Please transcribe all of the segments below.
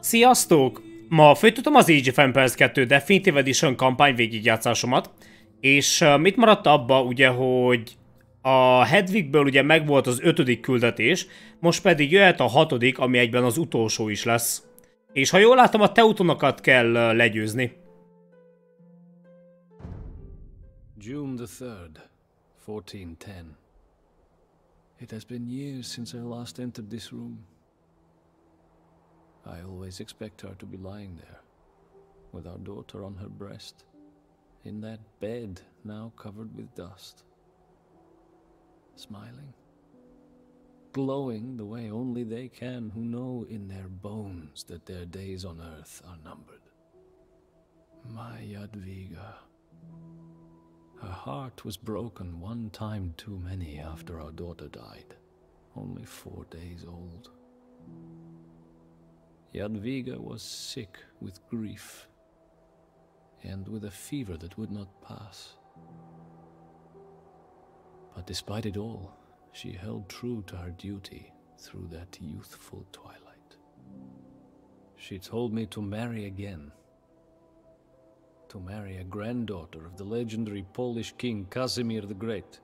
Sziasztok! Ma folytatom az Age of Empires 2 Definitive Edition kampány végigjátszásomat, és mit maradt abba ugye, hogy a Hedvigből ugye megvolt az 5. küldetés, most pedig jöhet a 6., ami egyben az utolsó is lesz. És ha jól látom, a teutonokat kell legyőzni. June the 3rd, 1410. It has been years since I last entered this room. I always expect her to be lying there, with our daughter on her breast, in that bed now covered with dust. Smiling, glowing the way only they can who know in their bones that their days on earth are numbered. My Jadwiga. Her heart was broken one time too many after our daughter died, only 4 days old. Jadwiga was sick with grief, and with a fever that would not pass. But despite it all, she held true to her duty through that youthful twilight. She told me to marry again. To marry a granddaughter of the legendary Polish king Casimir the Great.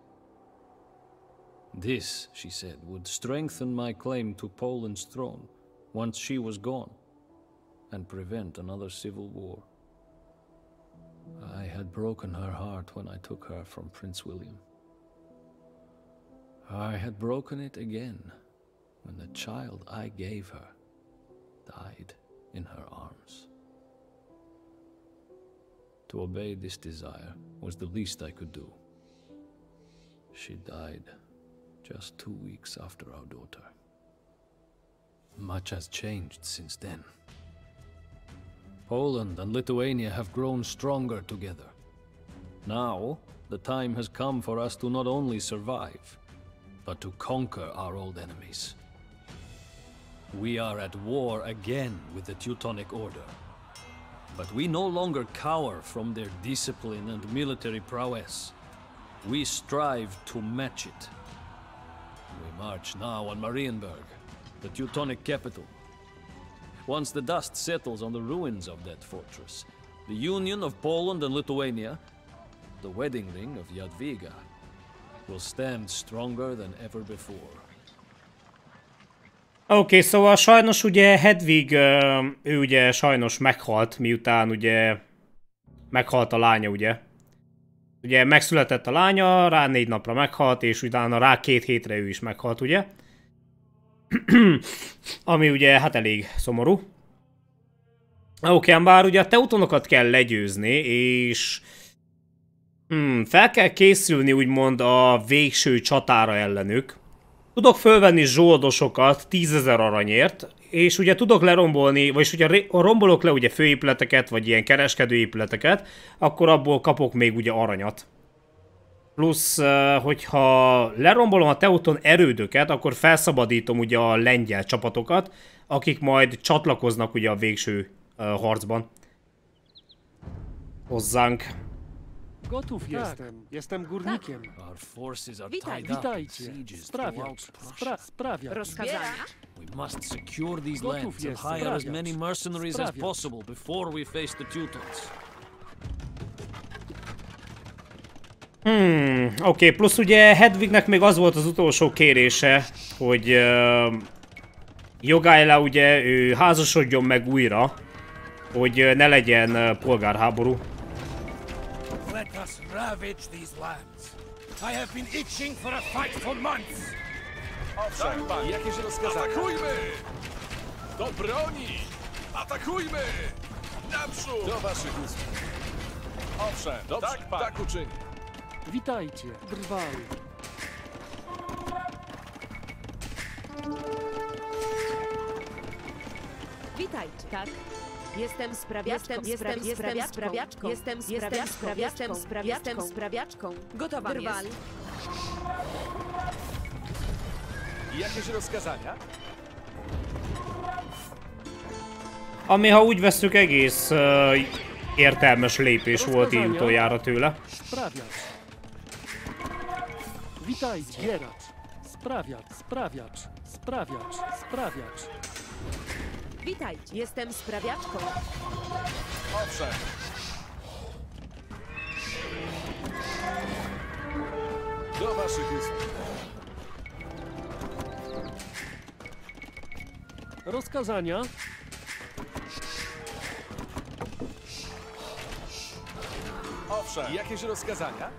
This, she said, would strengthen my claim to Poland's throne once she was gone, and prevent another civil war. I had broken her heart when I took her from Prince William. I had broken it again when the child I gave her died in her arms. To obey this desire was the least I could do. She died just 2 weeks after our daughter. Much has changed since then. Poland and Lithuania have grown stronger together. Now, the time has come for us to not only survive, but to conquer our old enemies. We are at war again with the Teutonic Order. But we no longer cower from their discipline and military prowess. We strive to match it. We march now on Marienburg, the Teutonic capital. Once the dust settles on the ruins of that fortress, the union of Poland and Lithuania, the wedding ring of Jadwiga, will stand stronger than ever before. Oké, szóval sajnos ugye Hedvig, ő ugye sajnos meghalt, miután ugye meghalt a lánya, ugye. Ugye megszületett a lánya, rá 4 napra meghalt, és utána rá 2 hétre ő is meghalt, ugye. Ami ugye hát elég szomorú. Oké, bár ugye a teutonokat kell legyőzni, és fel kell készülni úgymond a végső csatára ellenük. Tudok fölvenni zsoldosokat 10 000 aranyért, és ugye tudok lerombolni, vagyis ugye rombolok le ugye főépületeket, vagy ilyen kereskedőépületeket, akkor abból kapok még ugye aranyat. Plusz, hogyha lerombolom a teuton erődöket, akkor felszabadítom ugye a lengyel csapatokat, akik majd csatlakoznak ugye a végső harcban hozzánk. Gotów jestem. Jestem górnikiem. Witajcie. Sprawiacz. Rozkazania? We must secure these lands and hire as many mercenaries as possible before we face the Teutons. Oké, plusz ugye Hedvignek még az volt az utolsó kérése, hogy Jogaila ugye ő házasodjon meg újra, hogy ne legyen polgárháború. Let us ravage these lands. I have been itching for a fight for months. Owszem, panie. Jakieś rozkazania? Atakujmy! Do broni! Atakujmy! Naprzód! Do waszych usług. Owszem, dobrze, tak, panie. Tak uczyni. Witajcie, drwały. Witajcie. Tak. Jestem sprawiaczką. Gotowa jest. Jakieś rozkazania? Ami, ha úgy vesszük, egész értelmes lépés volt így utoljára tőle. Witajcie. Sprawiacz. Witajcie. Jestem sprawiaczką. Owszem. Do waszych usług. Rozkazania. Owszem. Jakieś rozkazania?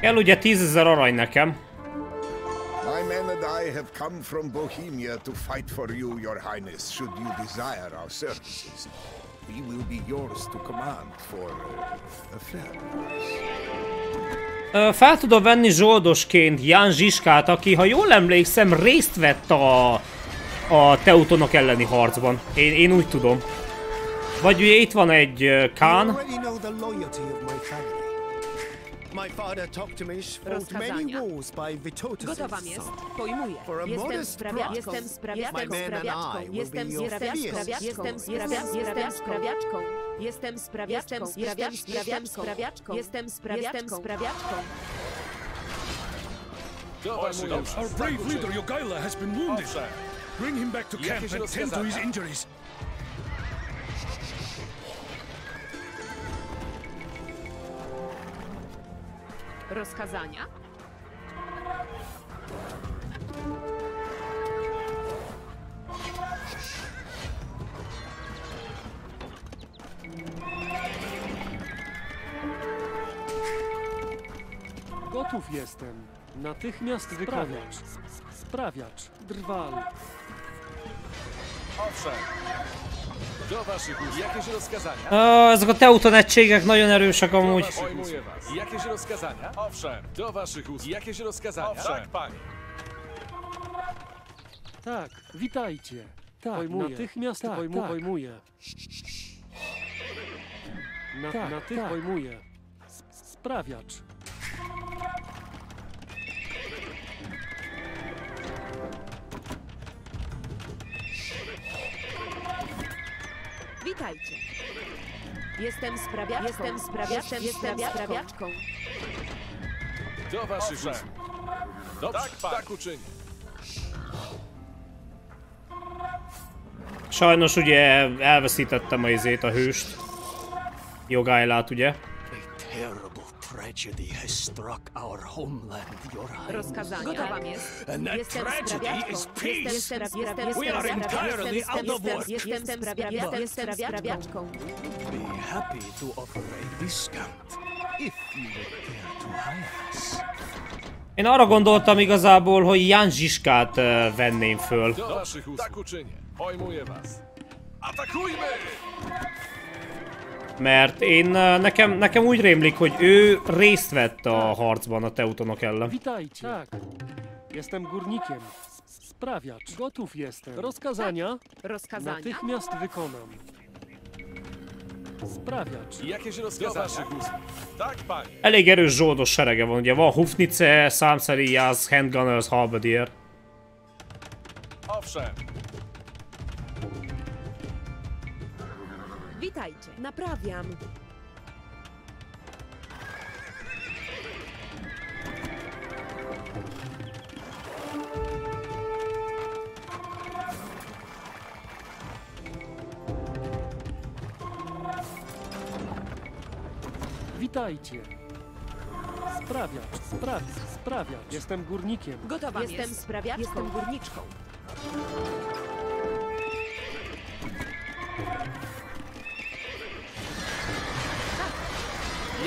Kell ugye 10 000 arany nekem. My men and I have come from Bohemia to fight for you, your highness, should you desire our services. We will be yours to command for a fair price. Fel tudom venni zsoldosként Jan Zsiskát, aki, ha jól emlékszem, részt vett a teutonok elleni harcban. Én úgy tudom. Vagy ugye itt van egy Kán. My father Toktymish fought many wars by Vitotus' Gotowam jest. son. Pojmuję. For a Jestem modest sprawiaczką. price, Jestem sprawiaczką. my men and I will be your fiercest Jestem sprawiaczką. Jestem sprawiaczką. Do waszych usług. Our brave leader Jogaila has been wounded. Owszem. Bring him back to camp Jakieś and tend to his rozkazania? injuries. Rozkazania? Gotów jestem. Natychmiast wykonać. Sprawiacz. Drwal. Owszem. Do waszych usług. Jakieś rozkazania? Ezek a teuton egységek nagyon erősek amúgy. Pojmuję was. Jakieś rozkazania? Owszem. Do waszych usług. Jakieś rozkazania? Owszem. Tak, panie. Tak, witajcie. Tak, pojmuję. Natychmiast pojmuję. Natychmiast pojmuję. Sprawiacz. Witajcie. Jestem sprawiaczką. Do waszych usług. Dobrze, tak uczynię. Sajnos ugye elveszítettem a hőst. Jogailát ugye. Terrible tragedy has struck our homeland, your highness. Rozkazania. Gotowam jest. And that Jestem tragedy sprawiaczką. is peace. Jestem We are entirely out of work. Jestem sprawiaczką. Be happy to offer a discount if you would care to hire us. Én arra gondoltam igazából, hogy Jan Zsiskát venném föl. Do waszych usług. Tak uczynię. Pojmuję was. Atakujmy! Mert nekem úgy rémlik, hogy ő részt vett a harcban a teutonok ellen. Witajcie. Tak. Jestem górnikiem. Sprawiacz. Gotów jestem. Rozkazania. Rozkazania. Natychmiast wykonam. Sprawiacz. Jakieś rozkazania? Do waszych usług. Tak, panie. Elég erős zsoldos serege van, ugye van Hufnice, Számszeriász, Handgunners, Halberdier. Owszem. Witajcie. Naprawiam. Witajcie. Sprawiacz. Jestem górnikiem. Gotowa jestem sprawiaczką. Jestem górniczką.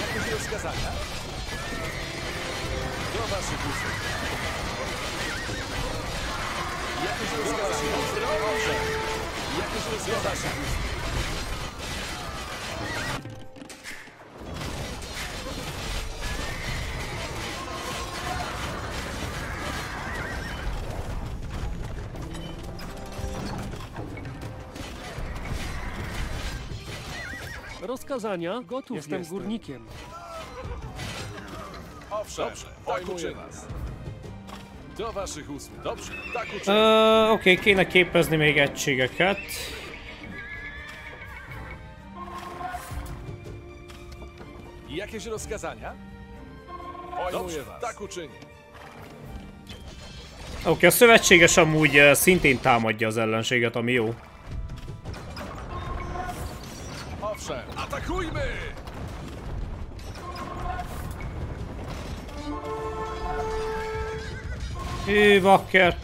Jakieś rozkazania? Do waszych usług. Jakieś rozkazania? Owszem. Jakieś rozkazania? Rozkazania. Gotów jestem górnikiem. Owszem. Dobrze, pojmuję was. Do waszych usług. Dobrze, tak uczynię. Oké, kéne képezni még egységeket. Jakieś rozkazania? Pojmuję was. Tak uczynię. Oké, a szövetséges amúgy szintén támadja az ellenséget, ami jó. Owszem, atakujmy! Vacker.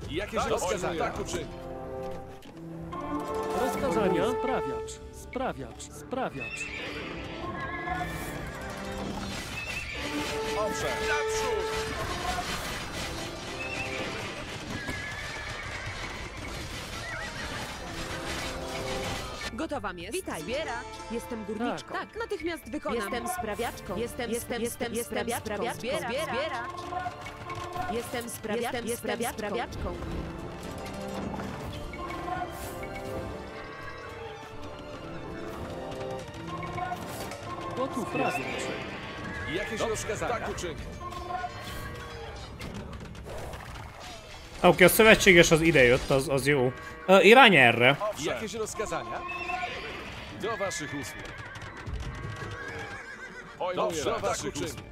Jakieś rozkazania? Tak uczynię. Rozkazania. Sprawiacz. Sprawiacz. Sprawiacz. Owszem, naprzód! Gotowa jest. Witaj. Zbieracz. Jestem górniczką. Tak, natychmiast wykonam. Jestem sprawiaczką. Jestem sprawiaczką. Zbieracz. Jestem sprawiaczką. Gotów. Sprawiacz. Jakieś rozkazania? Tak uczynię. Oké, a szövetséges az idejött, az jó. Irány erre. Jakieś rozkazania? Do waszych usług. Pojmuję, do waszych usług.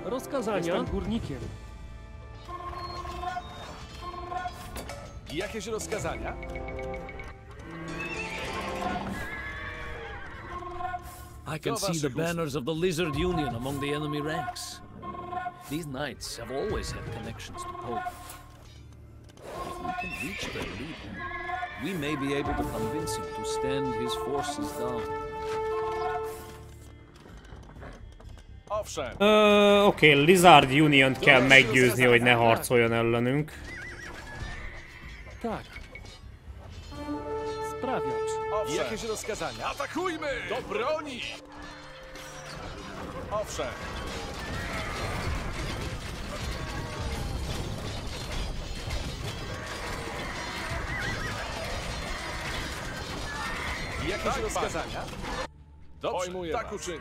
Rozkazania. Jestem górnikiem. Jakieś rozkazania? I can see the banners of the Lizard Union among the enemy ranks. These knights have always had connections to Poland. If we can reach their leader, we may be able to convince him to stand his forces down. Owszem. Oké, Lizard Union-t kell meggyőzni, hogy ne harcoljon ellenünk. Tak. Sprawiacz. Owszem. Jakieś rozkazania? Atakujmy! Do broni! Owszem. Jakieś rozkazania? Dobrze, pojmuję tak uczynię.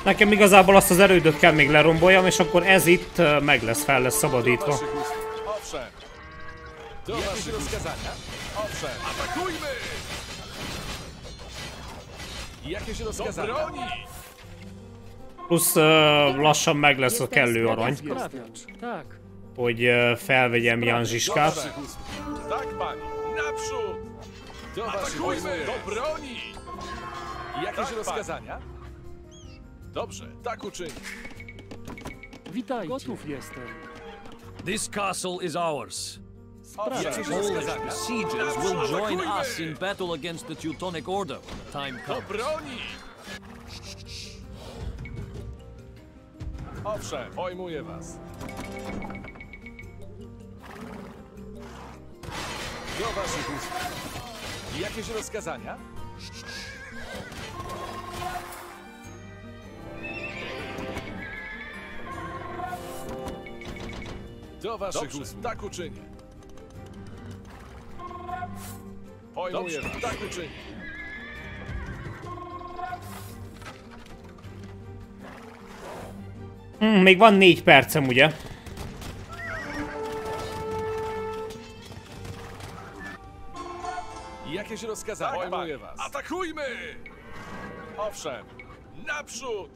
Nekem igazából azt az erődöt kell még leromboljam, és akkor ez itt meg lesz, fel lesz szabadítva. Owszem. Jakieś rozkazania? Owszem. Atakujmy! Jakieś rozkazania? Do broni! Plusz lassan meg lesz a kellő arany, Sprawiacz. Tak. hogy felvegyem Jan Zsiskát. Tak, pani. Naprzód! Atakujmy! Do broni! Jakieś rozkazania? Dobrze, tak uczynię. Witajcie. Gotów jestem. This castle is ours. Jakieś Polish rozkazania? besiegers will join us in battle against the Teutonic Order when time Do comes. broni! Owszem, pojmuję was. Do waszych usług. Jakieś rozkazania? Do waszych usług. Tak uczynię. Pojmuję was. Tak uczynię. Még van 4 percem, ugye? Jakieś rozkazania? Tak, pojmuję was. Atakujmy! Owszem. Naprzód!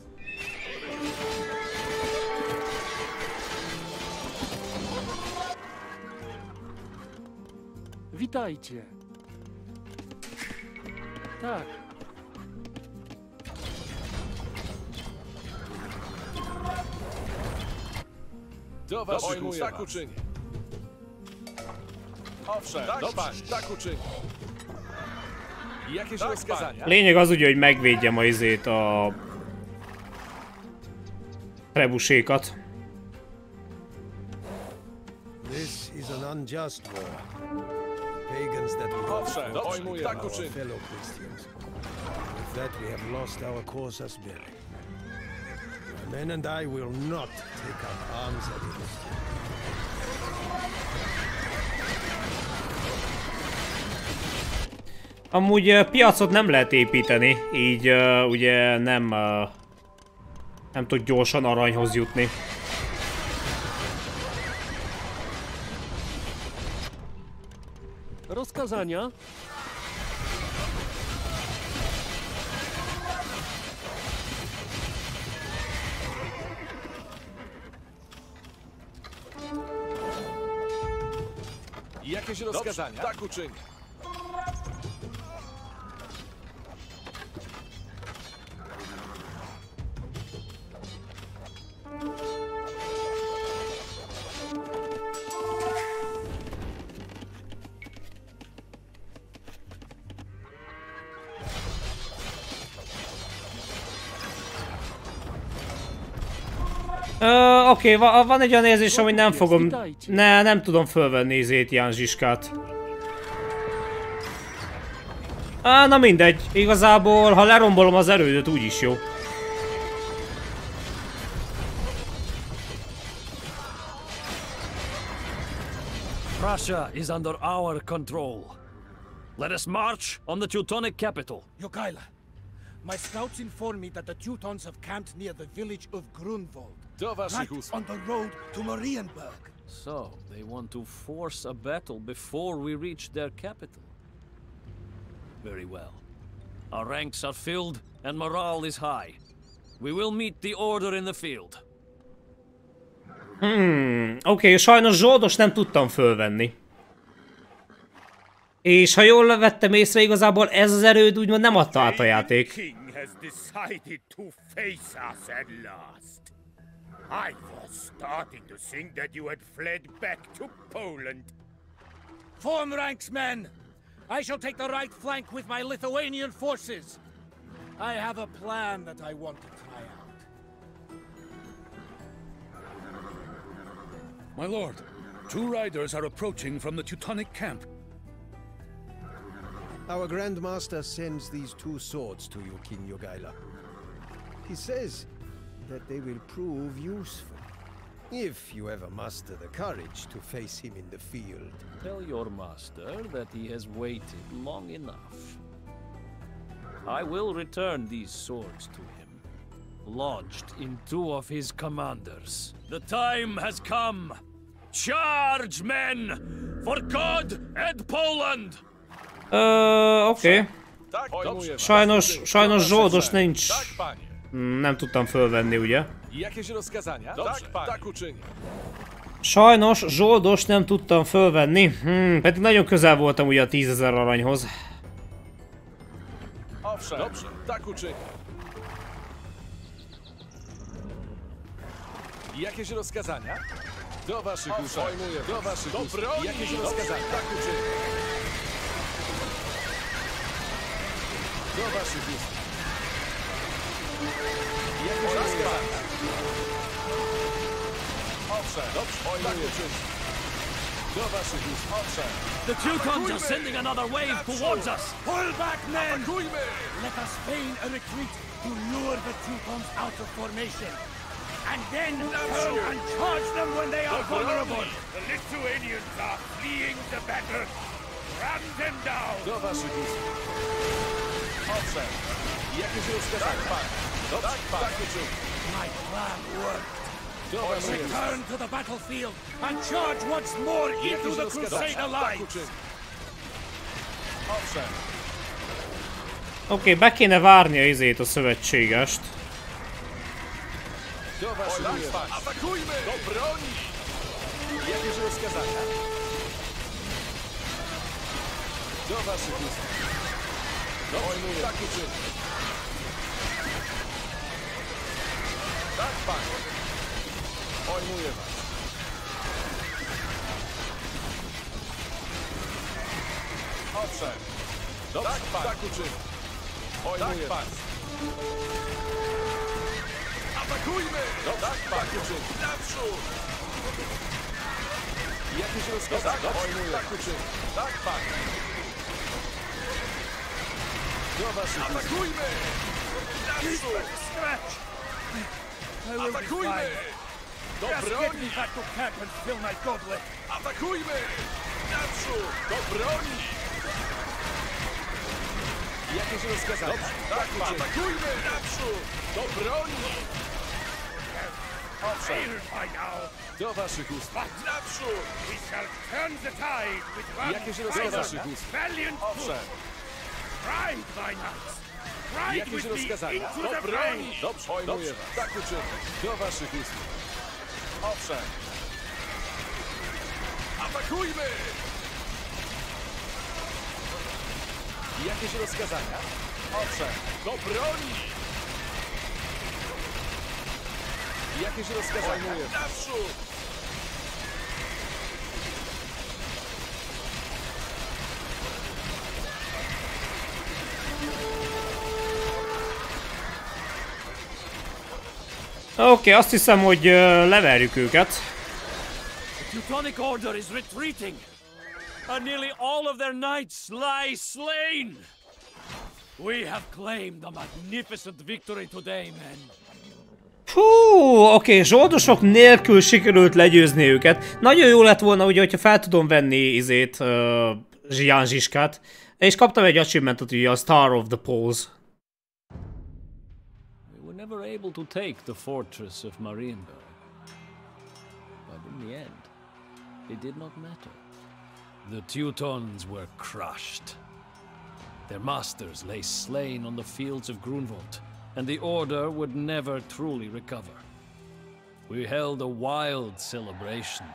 Witajcie. Tak. Do waszych usług. Tak uczynię. Owszem, tak, dobrze, tak uczynię. Jakieś rozkazania? Lényeg az ugye, hogy megvédjem a izét, a trebusékat. This is an unjust war. Pagans that Owszem, pojmuję our tak uczynię. fellow Christians. With that we have lost our cause as belly. My men and I will not take up arms against you. Amúgy piacot nem lehet építeni, így ugye nem nem tud gyorsan aranyhoz jutni. Rozkazania? Jakieś rozkazania? Tak uczynię. Oké, van egy olyan érzésem, hogy nem fogom... Nem tudom fölvenni izét, ilyen zsiskát. Na mindegy, igazából, ha lerombolom az erődöt, úgyis jó. Prussia is under our control. Let us march on the Teutonic capital. Jogaila, my scouts inform me that the Teutons have camped near the village of Grunwald, Do waszych right usług. on the road to Marienburg. So, they want to force a battle before we reach their capital. Very well. Our ranks are filled and morale is high. We will meet the order in the field. Oké, sajnos Zsoldos nem tudtam fölvenni. És ha jól vettem észre, igazából ez az erőd úgymond nem adta át a játék. King has decided to face us at last. I was starting to think that you had fled back to Poland. Form ranks, men! I shall take the right flank with my Lithuanian forces. I have a plan that I want to try out. My lord, 2 riders are approaching from the Teutonic camp. Our Grand Master sends these 2 swords to you, King Jogaila. He says that they will prove useful, if you ever muster the courage to face him in the field. Tell your master that he has waited long enough. I will return these swords to him, lodged in 2 of his commanders. The time has come! Charge, men! For God and Poland! Oké. Sajnos Zsoldos nincs. Nem tudtam fölvenni, ugye? Jakieś rozkazania? Dobrze, tak uczynię. Sajnos Zsoldos nem tudtam fölvenni. Pedig nagyon közel voltam ugye a 10 000 aranyhoz. Owszem, dobrze, tak uczynię. Jakieś rozkazania? Do waszych usług. Do waszych usług. Jakieś rozkazania? Tak uczynię. Do waszych usług. Jakieś rozkazania? Owszem, dobrze, tak uczynię. Do waszych usług. Owszem. The Teutons are sending another wave towards us! Pull back, men! Atakujmy! Let us feign a retreat to lure the Teutons out of formation. And then turn and charge them when they are vulnerable! The Lithuanians are fleeing the battle. Run them down! Do waszych usług. Owszem. Jakieś rozkazania? Tak, dobrze, tak uczynię. My plan worked. Do waszych usług. Return to the battlefield and charge once more into the Crusader lines! Owszem. Oké, be kéne várnia izét a szövetségest. Do waszych usług. Atakujmy! Do broni! Jakieś rozkazania? Do waszych usług. Dobrze, tak uczynię. Tak, panie. Ojmuję was. Owszem. Dobrze, tak uczynię. Ojmuję was. Atakujmy! Tak, uczynię. Naprzód! Jakieś rozkazania? Ojmuję. Tak uczynię. Tak, panie. Do waszych atakujmy! Naprzód! Atakujmy! Do broni! Atakujmy! Naprzód! Do broni! Jakieś rozkazania? Tak, atakujmy! Naprzód! Do broni! Owszem. by now. Do waszych ust. Naprzód! We shall turn the tide with one Jakieś rozkazy do waszych ust. valiant Owszem. Ride, my knights. Ride Jakieś with me rozkazania? into Do the broni! fray. Dobrze, pojmuję was. Tak uczynię. Do waszych ust. Owszem. Atakujmy! Jakieś rozkazania? Owszem. Do broni! Jakieś rozkazania? Naprzód! Oké, azt hiszem, hogy leverjük őket. The Teutonic Order is retreating, and nearly all of their knights lie slain. We have claimed a magnificent victory today, men. Hú, oké, zsoldosok nélkül sikerült legyőzni őket. Nagyon jó lett volna, ugye, hogyha fel tudom venni Ján Zsiskát. És kaptam egy achievementot, ugye a Star of the Poles. We were never able to take the fortress of Marienburg. But in the end, it did not matter. The Teutons were crushed. Their masters lay slain on the fields of Grunwald, and the Order would never truly recover. We held a wild celebration.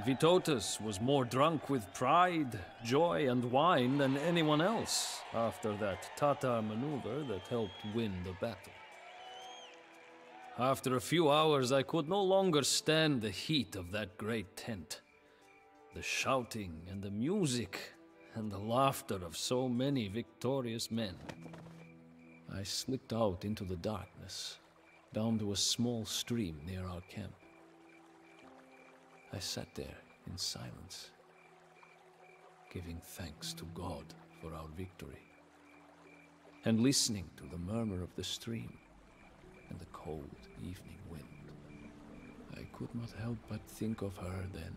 Vytautas was more drunk with pride, joy, and wine than anyone else after that Tatar maneuver that helped win the battle. After a few hours, I could no longer stand the heat of that great tent. The shouting and the music and the laughter of so many victorious men. I slipped out into the darkness, down to a small stream near our camp. I sat there in silence, giving thanks to God for our victory, and listening to the murmur of the stream and the cold evening wind. I could not help but think of her then,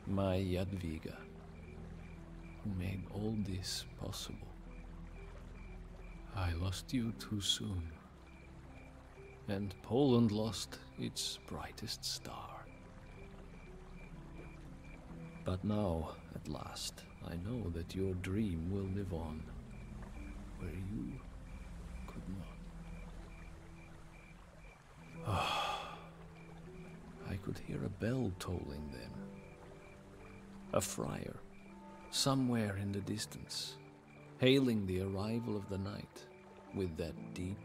my Jadwiga, who made all this possible. I lost you too soon, and Poland lost its brightest star. But now, at last, I know that your dream will live on, where you could not. I could hear a bell tolling then. A friar, somewhere in the distance, hailing the arrival of the night with that deep,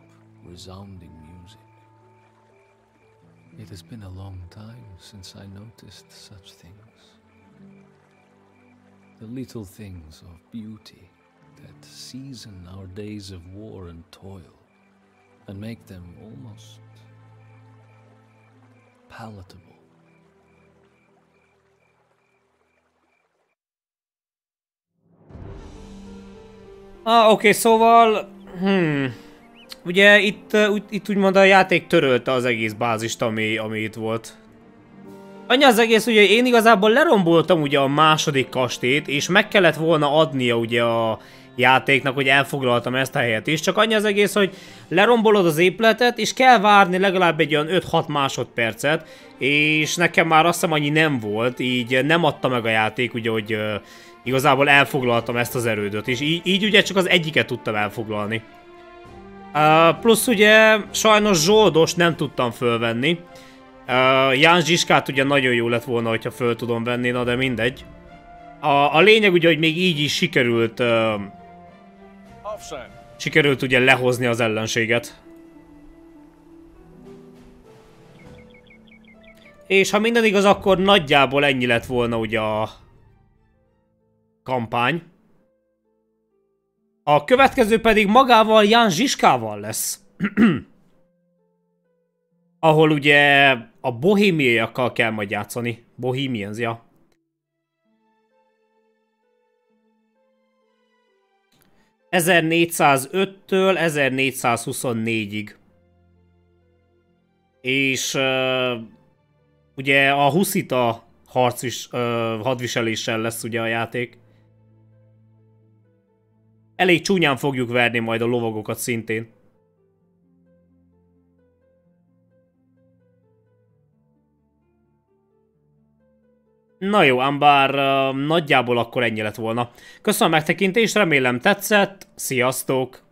resounding music. It has been a long time since I noticed such things. The little things of beauty that season our days of war and toil and make them almost palatable. Oké, szóval... Ugye itt úgymond a játék törölte az egész bázist, ami itt volt. Annyi az egész, ugye én igazából leromboltam ugye a második kastélyt, és meg kellett volna adnia ugye a játéknak, hogy elfoglaltam ezt a helyet is. Csak annyi az egész, hogy lerombolod az épületet, és kell várni legalább egy olyan 5-6 másodpercet, és nekem már azt hiszem annyi nem volt, így nem adta meg a játék, ugye, hogy igazából elfoglaltam ezt az erődöt, és így ugye csak az egyiket tudtam elfoglalni. Plusz ugye sajnos zsoldost nem tudtam fölvenni. Ján Zsiskát ugye nagyon jó lett volna, hogyha föl tudom venni, na de mindegy. A lényeg ugye, hogy még így is sikerült... sikerült ugye lehozni az ellenséget. És ha minden igaz, akkor nagyjából ennyi lett volna ugye a kampány. A következő pedig magával Ján Zsiskával lesz. Ahol ugye a bohémiaiakkal kell majd játszani. Bohemians, ja. ...1405-től 1424-ig. És ugye a huszita hadviseléssel lesz ugye a játék. Elég csúnyán fogjuk verni majd a lovagokat szintén. Na jó, ám bár nagyjából akkor ennyi lett volna. Köszönöm a megtekintést, remélem tetszett, sziasztok!